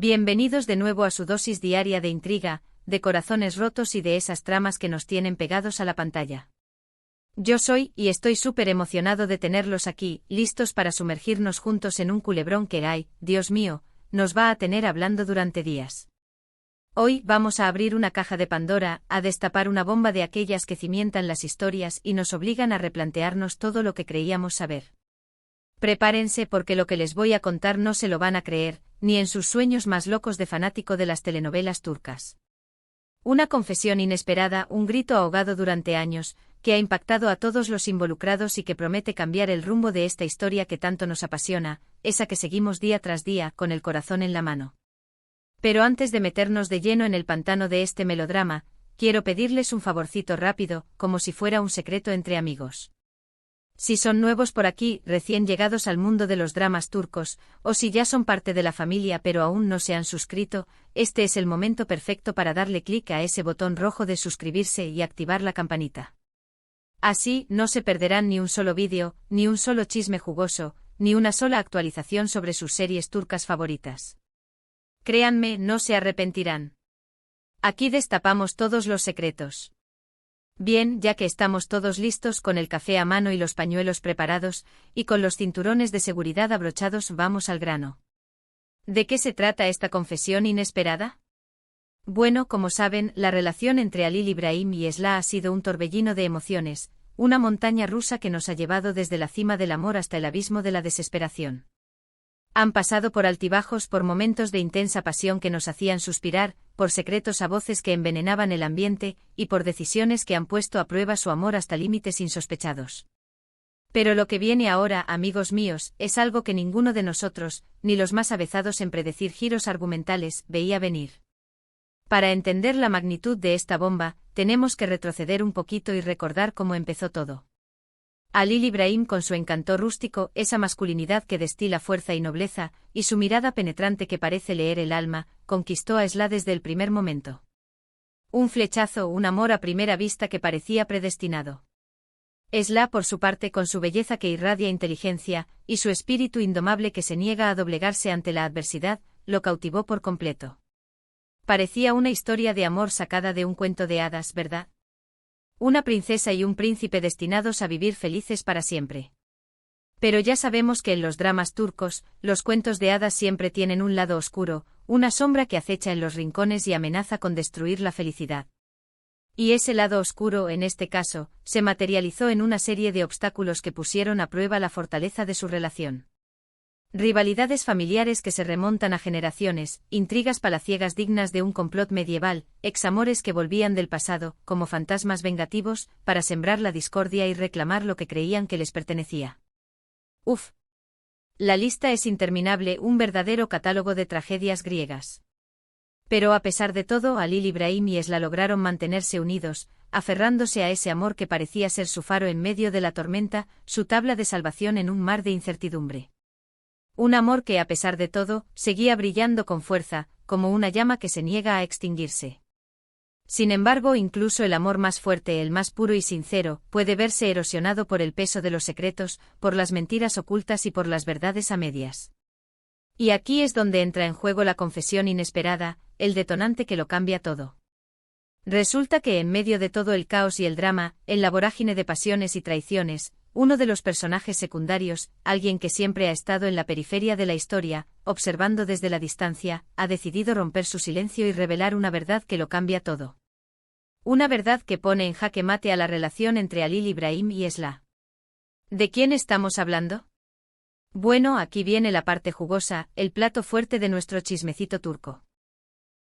Bienvenidos de nuevo a su dosis diaria de intriga, de corazones rotos y de esas tramas que nos tienen pegados a la pantalla. Yo soy, y estoy súper emocionado de tenerlos aquí, listos para sumergirnos juntos en un culebrón que, ay, Dios mío, nos va a tener hablando durante días. Hoy vamos a abrir una caja de Pandora, a destapar una bomba de aquellas que cimientan las historias y nos obligan a replantearnos todo lo que creíamos saber. Prepárense porque lo que les voy a contar no se lo van a creer, ni en sus sueños más locos de fanático de las telenovelas turcas. Una confesión inesperada, un grito ahogado durante años, que ha impactado a todos los involucrados y que promete cambiar el rumbo de esta historia que tanto nos apasiona, esa que seguimos día tras día, con el corazón en la mano. Pero antes de meternos de lleno en el pantano de este melodrama, quiero pedirles un favorcito rápido, como si fuera un secreto entre amigos. Si son nuevos por aquí, recién llegados al mundo de los dramas turcos, o si ya son parte de la familia pero aún no se han suscrito, este es el momento perfecto para darle clic a ese botón rojo de suscribirse y activar la campanita. Así, no se perderán ni un solo vídeo, ni un solo chisme jugoso, ni una sola actualización sobre sus series turcas favoritas. Créanme, no se arrepentirán. Aquí destapamos todos los secretos. Bien, ya que estamos todos listos con el café a mano y los pañuelos preparados, y con los cinturones de seguridad abrochados, vamos al grano. ¿De qué se trata esta confesión inesperada? Bueno, como saben, la relación entre Halil İbrahim y Esla ha sido un torbellino de emociones, una montaña rusa que nos ha llevado desde la cima del amor hasta el abismo de la desesperación. Han pasado por altibajos, por momentos de intensa pasión que nos hacían suspirar, por secretos a voces que envenenaban el ambiente, y por decisiones que han puesto a prueba su amor hasta límites insospechados. Pero lo que viene ahora, amigos míos, es algo que ninguno de nosotros, ni los más avezados en predecir giros argumentales, veía venir. Para entender la magnitud de esta bomba, tenemos que retroceder un poquito y recordar cómo empezó todo. Halil İbrahim, con su encanto rústico, esa masculinidad que destila fuerza y nobleza, y su mirada penetrante que parece leer el alma, conquistó a Esla desde el primer momento. Un flechazo, un amor a primera vista que parecía predestinado. Esla, por su parte, con su belleza que irradia inteligencia, y su espíritu indomable que se niega a doblegarse ante la adversidad, lo cautivó por completo. Parecía una historia de amor sacada de un cuento de hadas, ¿verdad? Una princesa y un príncipe destinados a vivir felices para siempre. Pero ya sabemos que en los dramas turcos, los cuentos de hadas siempre tienen un lado oscuro, una sombra que acecha en los rincones y amenaza con destruir la felicidad. Y ese lado oscuro, en este caso, se materializó en una serie de obstáculos que pusieron a prueba la fortaleza de su relación. Rivalidades familiares que se remontan a generaciones, intrigas palaciegas dignas de un complot medieval, examores que volvían del pasado, como fantasmas vengativos, para sembrar la discordia y reclamar lo que creían que les pertenecía. Uf. La lista es interminable, un verdadero catálogo de tragedias griegas. Pero a pesar de todo, Halil İbrahim y Esla lograron mantenerse unidos, aferrándose a ese amor que parecía ser su faro en medio de la tormenta, su tabla de salvación en un mar de incertidumbre. Un amor que, a pesar de todo, seguía brillando con fuerza, como una llama que se niega a extinguirse. Sin embargo, incluso el amor más fuerte, el más puro y sincero, puede verse erosionado por el peso de los secretos, por las mentiras ocultas y por las verdades a medias. Y aquí es donde entra en juego la confesión inesperada, el detonante que lo cambia todo. Resulta que en medio de todo el caos y el drama, en la vorágine de pasiones y traiciones, uno de los personajes secundarios, alguien que siempre ha estado en la periferia de la historia, observando desde la distancia, ha decidido romper su silencio y revelar una verdad que lo cambia todo. Una verdad que pone en jaque mate a la relación entre Halil İbrahim y Esla. ¿De quién estamos hablando? Bueno, aquí viene la parte jugosa, el plato fuerte de nuestro chismecito turco.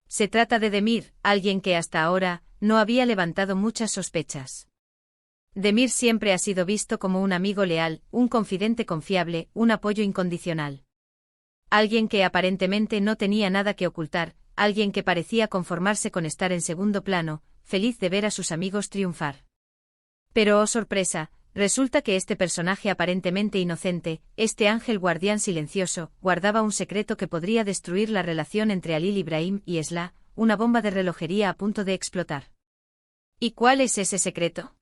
Se trata de Demir, alguien que hasta ahora no había levantado muchas sospechas. Demir siempre ha sido visto como un amigo leal, un confidente confiable, un apoyo incondicional. Alguien que aparentemente no tenía nada que ocultar, alguien que parecía conformarse con estar en segundo plano, feliz de ver a sus amigos triunfar. Pero oh sorpresa, resulta que este personaje aparentemente inocente, este ángel guardián silencioso, guardaba un secreto que podría destruir la relación entre Halil İbrahim y Esla, una bomba de relojería a punto de explotar. ¿Y cuál es ese secreto?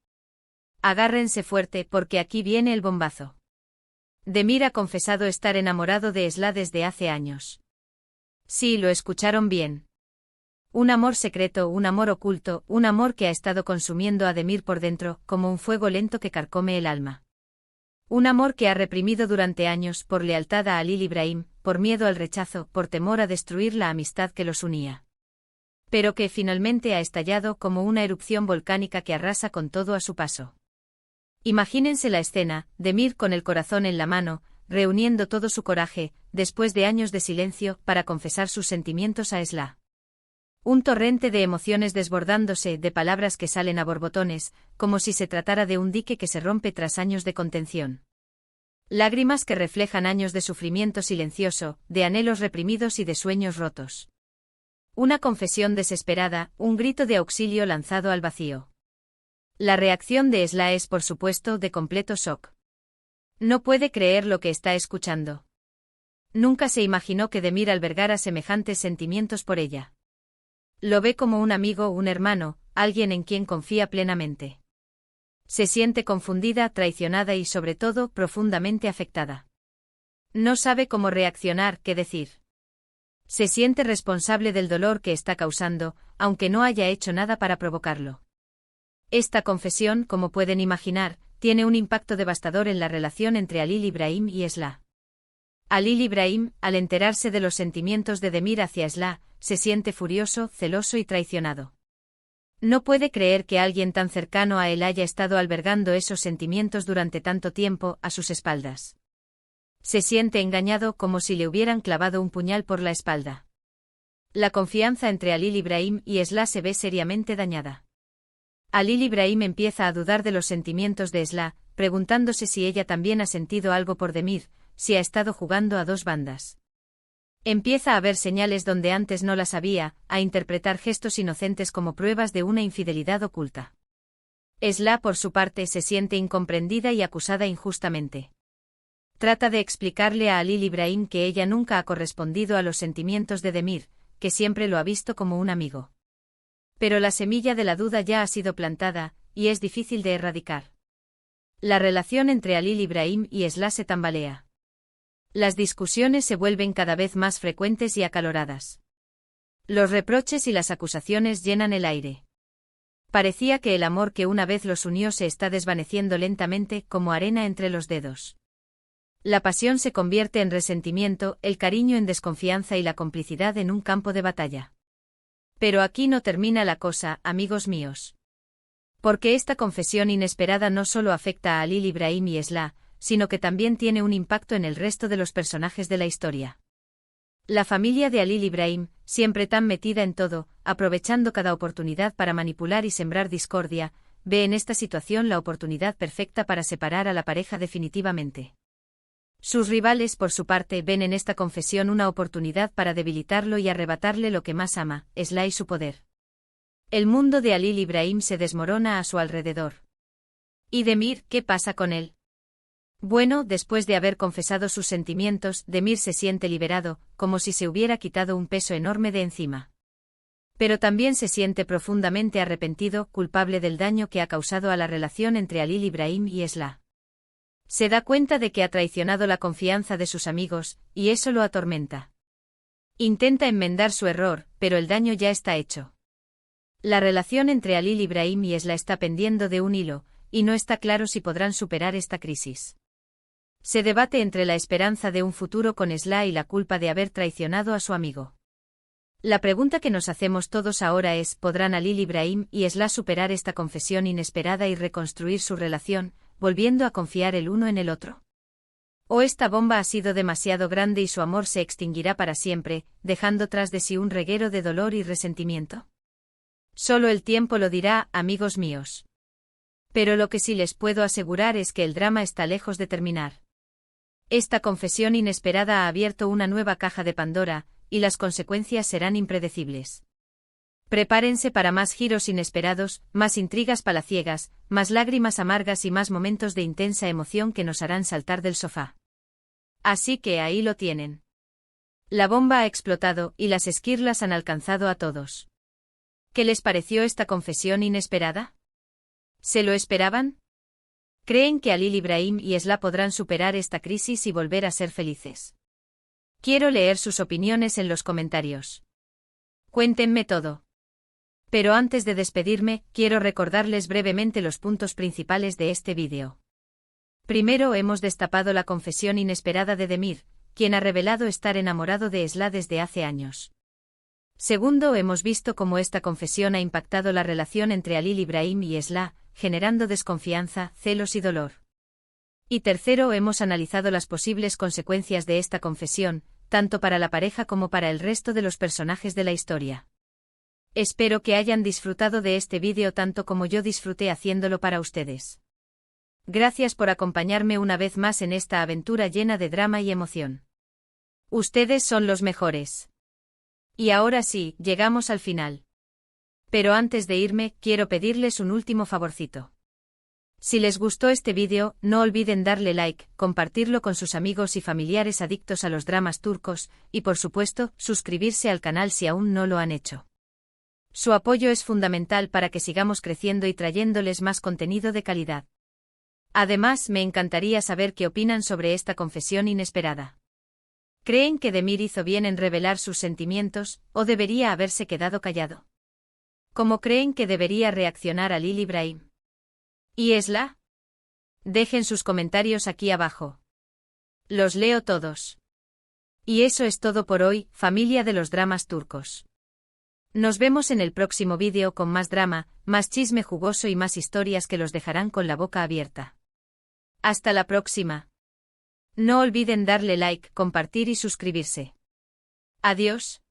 Agárrense fuerte porque aquí viene el bombazo. Demir ha confesado estar enamorado de Esla desde hace años. Sí, lo escucharon bien. Un amor secreto, un amor oculto, un amor que ha estado consumiendo a Demir por dentro, como un fuego lento que carcome el alma. Un amor que ha reprimido durante años por lealtad a Halil Ibrahim, por miedo al rechazo, por temor a destruir la amistad que los unía. Pero que finalmente ha estallado como una erupción volcánica que arrasa con todo a su paso. Imagínense la escena, Demir con el corazón en la mano, reuniendo todo su coraje, después de años de silencio, para confesar sus sentimientos a Esla. Un torrente de emociones desbordándose, de palabras que salen a borbotones, como si se tratara de un dique que se rompe tras años de contención. Lágrimas que reflejan años de sufrimiento silencioso, de anhelos reprimidos y de sueños rotos. Una confesión desesperada, un grito de auxilio lanzado al vacío. La reacción de Esla es, por supuesto, de completo shock. No puede creer lo que está escuchando. Nunca se imaginó que Demir albergara semejantes sentimientos por ella. Lo ve como un amigo, un hermano, alguien en quien confía plenamente. Se siente confundida, traicionada y, sobre todo, profundamente afectada. No sabe cómo reaccionar, qué decir. Se siente responsable del dolor que está causando, aunque no haya hecho nada para provocarlo. Esta confesión, como pueden imaginar, tiene un impacto devastador en la relación entre Halil Ibrahim y Esla. Halil Ibrahim, al enterarse de los sentimientos de Demir hacia Esla, se siente furioso, celoso y traicionado. No puede creer que alguien tan cercano a él haya estado albergando esos sentimientos durante tanto tiempo, a sus espaldas. Se siente engañado, como si le hubieran clavado un puñal por la espalda. La confianza entre Halil Ibrahim y Esla se ve seriamente dañada. Halil Ibrahim empieza a dudar de los sentimientos de Esla, preguntándose si ella también ha sentido algo por Demir, si ha estado jugando a dos bandas. Empieza a ver señales donde antes no las había, a interpretar gestos inocentes como pruebas de una infidelidad oculta. Esla, por su parte, se siente incomprendida y acusada injustamente. Trata de explicarle a Halil Ibrahim que ella nunca ha correspondido a los sentimientos de Demir, que siempre lo ha visto como un amigo. Pero la semilla de la duda ya ha sido plantada, y es difícil de erradicar. La relación entre Halil Ibrahim y Esla se tambalea. Las discusiones se vuelven cada vez más frecuentes y acaloradas. Los reproches y las acusaciones llenan el aire. Parecía que el amor que una vez los unió se está desvaneciendo lentamente, como arena entre los dedos. La pasión se convierte en resentimiento, el cariño en desconfianza y la complicidad en un campo de batalla. Pero aquí no termina la cosa, amigos míos. Porque esta confesión inesperada no solo afecta a Halil Ibrahim y Esla, sino que también tiene un impacto en el resto de los personajes de la historia. La familia de Halil Ibrahim, siempre tan metida en todo, aprovechando cada oportunidad para manipular y sembrar discordia, ve en esta situación la oportunidad perfecta para separar a la pareja definitivamente. Sus rivales, por su parte, ven en esta confesión una oportunidad para debilitarlo y arrebatarle lo que más ama, Esla y su poder. El mundo de Halil Ibrahim se desmorona a su alrededor. ¿Y Demir, qué pasa con él? Bueno, después de haber confesado sus sentimientos, Demir se siente liberado, como si se hubiera quitado un peso enorme de encima. Pero también se siente profundamente arrepentido, culpable del daño que ha causado a la relación entre Halil Ibrahim y Esla. Se da cuenta de que ha traicionado la confianza de sus amigos, y eso lo atormenta. Intenta enmendar su error, pero el daño ya está hecho. La relación entre Halil Ibrahim y Esla está pendiendo de un hilo, y no está claro si podrán superar esta crisis. Se debate entre la esperanza de un futuro con Esla y la culpa de haber traicionado a su amigo. La pregunta que nos hacemos todos ahora es: ¿podrán Halil Ibrahim y Esla superar esta confesión inesperada y reconstruir su relación, volviendo a confiar el uno en el otro? ¿O esta bomba ha sido demasiado grande y su amor se extinguirá para siempre, dejando tras de sí un reguero de dolor y resentimiento? Solo el tiempo lo dirá, amigos míos. Pero lo que sí les puedo asegurar es que el drama está lejos de terminar. Esta confesión inesperada ha abierto una nueva caja de Pandora, y las consecuencias serán impredecibles. Prepárense para más giros inesperados, más intrigas palaciegas, más lágrimas amargas y más momentos de intensa emoción que nos harán saltar del sofá. Así que ahí lo tienen. La bomba ha explotado y las esquirlas han alcanzado a todos. ¿Qué les pareció esta confesión inesperada? ¿Se lo esperaban? ¿Creen que Halil Ibrahim y Esla podrán superar esta crisis y volver a ser felices? Quiero leer sus opiniones en los comentarios. Cuéntenme todo. Pero antes de despedirme, quiero recordarles brevemente los puntos principales de este vídeo. Primero, hemos destapado la confesión inesperada de Demir, quien ha revelado estar enamorado de Esla desde hace años. Segundo, hemos visto cómo esta confesión ha impactado la relación entre Halil Ibrahim y Esla, generando desconfianza, celos y dolor. Y tercero, hemos analizado las posibles consecuencias de esta confesión, tanto para la pareja como para el resto de los personajes de la historia. Espero que hayan disfrutado de este vídeo tanto como yo disfruté haciéndolo para ustedes. Gracias por acompañarme una vez más en esta aventura llena de drama y emoción. Ustedes son los mejores. Y ahora sí, llegamos al final. Pero antes de irme, quiero pedirles un último favorcito. Si les gustó este vídeo, no olviden darle like, compartirlo con sus amigos y familiares adictos a los dramas turcos, y por supuesto, suscribirse al canal si aún no lo han hecho. Su apoyo es fundamental para que sigamos creciendo y trayéndoles más contenido de calidad. Además, me encantaría saber qué opinan sobre esta confesión inesperada. ¿Creen que Demir hizo bien en revelar sus sentimientos, o debería haberse quedado callado? ¿Cómo creen que debería reaccionar Halil Ibrahim? ¿Y Esla? Dejen sus comentarios aquí abajo. Los leo todos. Y eso es todo por hoy, familia de los dramas turcos. Nos vemos en el próximo vídeo con más drama, más chisme jugoso y más historias que los dejarán con la boca abierta. Hasta la próxima. No olviden darle like, compartir y suscribirse. Adiós.